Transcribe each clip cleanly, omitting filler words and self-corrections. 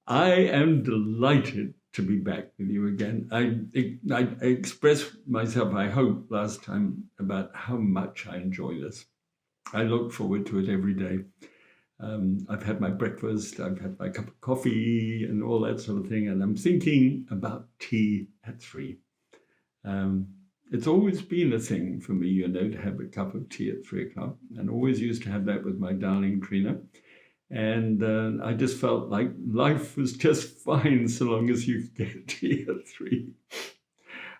I am delighted to be back with you again. I expressed myself, I hope, last time about how much I enjoy this. I look forward to it every day. I've had my breakfast, I've had my cup of coffee, and all that sort of thing, and I'm thinking about tea at 3. Um, it's always been a thing for me, to have a cup of tea at 3 o'clock, and always used to have that with my darling Trina. And I just felt like life was just fine so long as you could get tea at 3.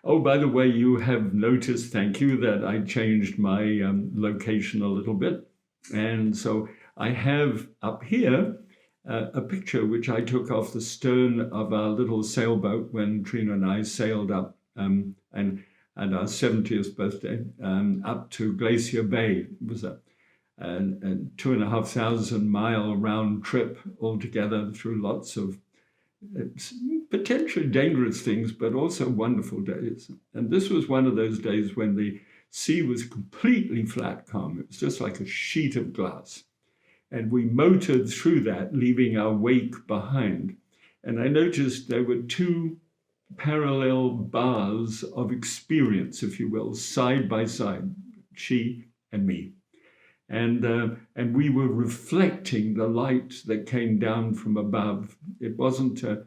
Oh, by the way, you have noticed, thank you, that I changed my location a little bit. And so I have up here a picture which I took off the stern of our little sailboat when Trina and I sailed up and our 70th birthday up to Glacier Bay. It was a 2,500 mile round trip altogether through lots of potentially dangerous things, but also wonderful days. And this was one of those days when the sea was completely flat calm. It was just like a sheet of glass. And we motored through that, leaving our wake behind. And I noticed there were 2 parallel bars of experience, if you will, side by side, she and me. And we were reflecting the light that came down from above. It wasn't a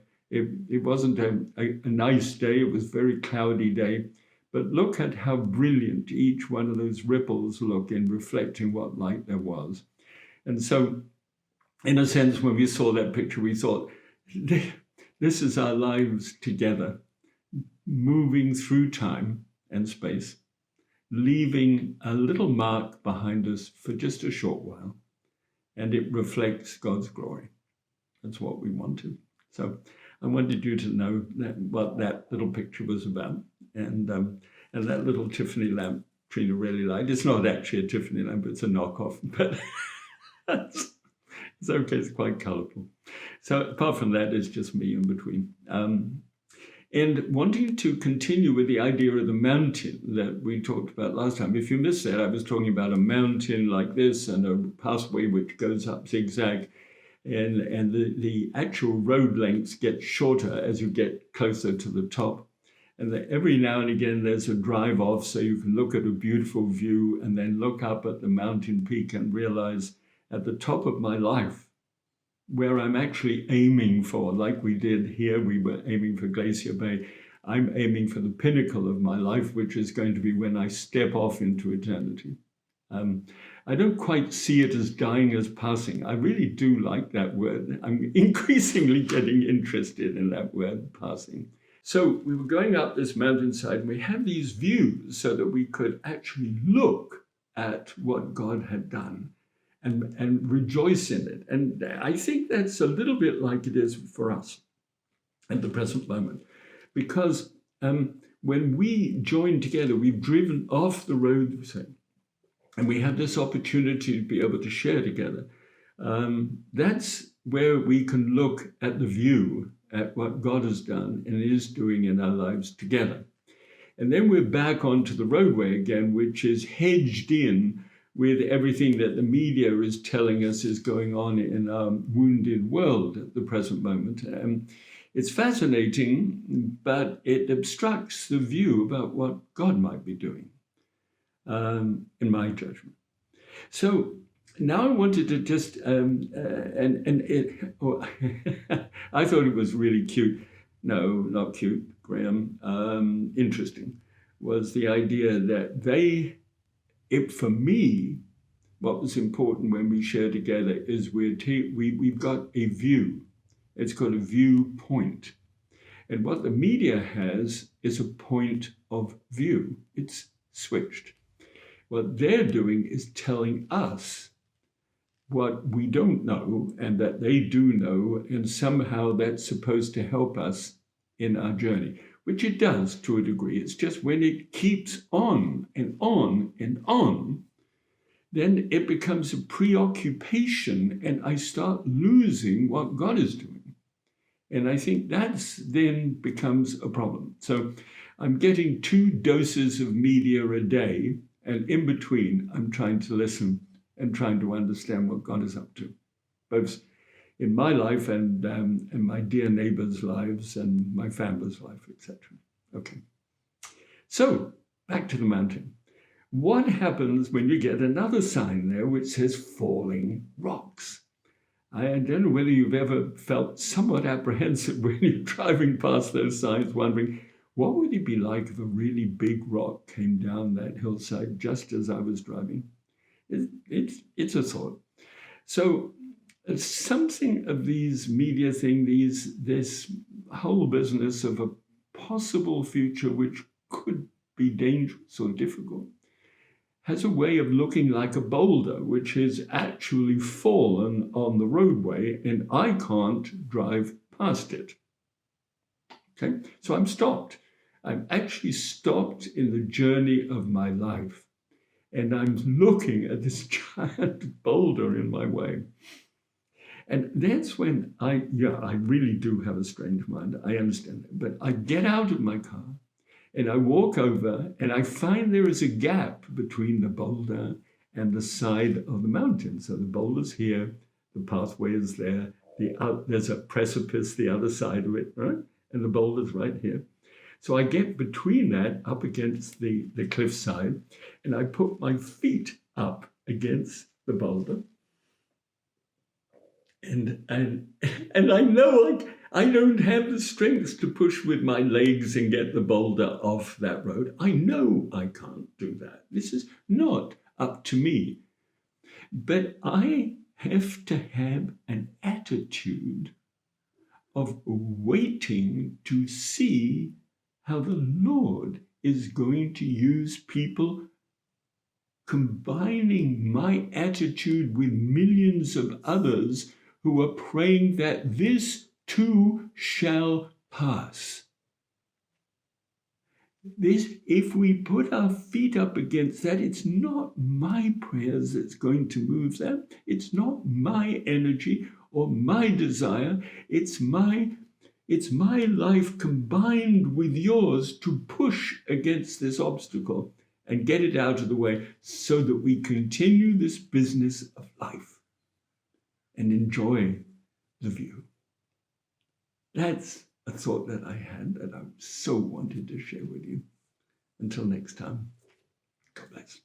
nice day. It was a very cloudy day. But look at how brilliant each one of those ripples look in reflecting what light there was. And so, in a sense, when we saw that picture, we thought, this is our lives together, moving through time and space, leaving a little mark behind us for just a short while, and it reflects God's glory. That's what we wanted. So I wanted you to know what that little picture was about, and that little Tiffany lamp Trina really liked. It's not actually a Tiffany lamp; it's a knockoff, but it's okay. It's quite colourful. So apart from that, it's just me in between. And wanting to continue with the idea of the mountain that we talked about last time. If you missed that, I was talking about a mountain like this and a pathway which goes up zigzag. And the actual road lengths get shorter as you get closer to the top. And every now and again, there's a drive off so you can look at a beautiful view and then look up at the mountain peak and realize at the top of my life, where I'm actually aiming for, like we did here, we were aiming for Glacier Bay. I'm aiming for the pinnacle of my life, which is going to be when I step off into eternity. I don't quite see it as dying as passing. I really do like that word. I'm increasingly getting interested in that word, passing. So we were going up this mountainside and we had these views so that we could actually look at what God had done and rejoice in it. And I think that's a little bit like it is for us at the present moment, because when we join together, we've driven off the road, say, and we have this opportunity to be able to share together. That's where we can look at the view, at what God has done and is doing in our lives together. And then we're back onto the roadway again, which is hedged in with everything that the media is telling us is going on in our wounded world at the present moment. It's fascinating, but it obstructs the view about what God might be doing, in my judgment. So now I wanted to just, I thought it was really cute. No, not cute, Graham. Interesting was the idea that for me, what was important when we share together is we've got a view. It's got a viewpoint. And what the media has is a point of view. It's switched. What they're doing is telling us what we don't know and that they do know, and somehow that's supposed to help us in our journey, which it does to a degree. It's just when it keeps on and on and on, then it becomes a preoccupation and I start losing what God is doing. And I think that's then becomes a problem. So I'm getting 2 doses of media a day, and in between, I'm trying to listen and trying to understand what God is up to, both in my life and my dear neighbors' lives and my family's life, etc. Okay. So back to the mountain. What happens when you get another sign there which says falling rocks? I don't know whether you've ever felt somewhat apprehensive when you're driving past those signs, wondering, what would it be like if a really big rock came down that hillside just as I was driving? It's a thought. So something of these media thing, this whole business of a possible future which could be dangerous or difficult, has a way of looking like a boulder, which has actually fallen on the roadway, and I can't drive past it. Okay, so I'm stopped. I'm actually stopped in the journey of my life, and I'm looking at this giant boulder in my way. And that's when I really do have a strange mind. I understand that. But I get out of my car and I walk over and I find there is a gap between the boulder and the side of the mountain. So the boulder's here, the pathway is there, there's a precipice the other side of it, right? And the boulder's right here. So I get between that up against the cliffside and I put my feet up against the boulder. And I know I don't have the strength to push with my legs and get the boulder off that road. I know I can't do that. This is not up to me. But I have to have an attitude of waiting to see how the Lord is going to use people, combining my attitude with millions of others who are praying that this too shall pass. This, if we put our feet up against that, it's not my prayers that's going to move that. It's not my energy or my desire. It's my life combined with yours to push against this obstacle and get it out of the way so that we continue this business of life and enjoy the view. That's a thought that I had that I so wanted to share with you. Until next time, God bless.